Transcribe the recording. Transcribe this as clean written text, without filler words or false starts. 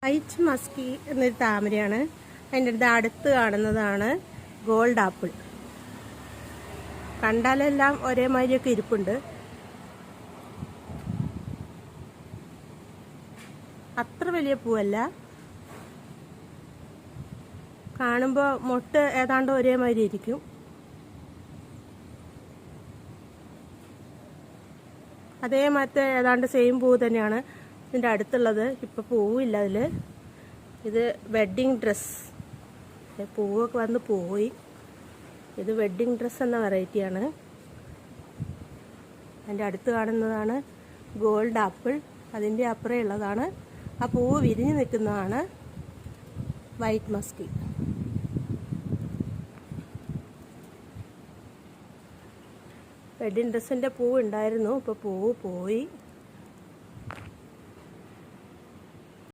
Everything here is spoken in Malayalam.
വൈറ്റ് മസ്കി എന്നൊരു താമരയാണ്. അതിൻ്റെ അടുത്ത് കാണുന്നതാണ് ഗോൾഡ് ആപ്പിൾ. കണ്ടാലെല്ലാം ഒരേമാതിരിയൊക്കെ ഇരിപ്പുണ്ട്. അത്ര വലിയ പൂവല്ല, കാണുമ്പോൾ മൊട്ട് ഏതാണ്ട് ഒരേമാതിരി ഇരിക്കും. അതേമാതിരി ഏതാണ്ട് സെയിം പൂവ് തന്നെയാണ് ഇതിൻ്റെ അടുത്തുള്ളത്. ഇപ്പം പൂവില്ല അതിൽ. ഇത് വെഡ്ഡിങ് ഡ്രസ്സ്. പൂവൊക്കെ വന്ന് പോയി. ഇത് വെഡ്ഡിങ് ഡ്രസ്സ് എന്ന വെറൈറ്റിയാണ്. അതിൻ്റെ അടുത്ത് കാണുന്നതാണ് ഗോൾഡ് ആപ്പിൾ. അതിൻ്റെ അപ്പുറം ഉള്ളതാണ്, ആ പൂവ് വിരിഞ്ഞ് നിൽക്കുന്നതാണ് വൈറ്റ് മസ്കി. വെഡ്ഡിങ് ഡ്രസ്സിൻ്റെ പൂവ് ഉണ്ടായിരുന്നു, ഇപ്പോൾ പൂവ് പോയി.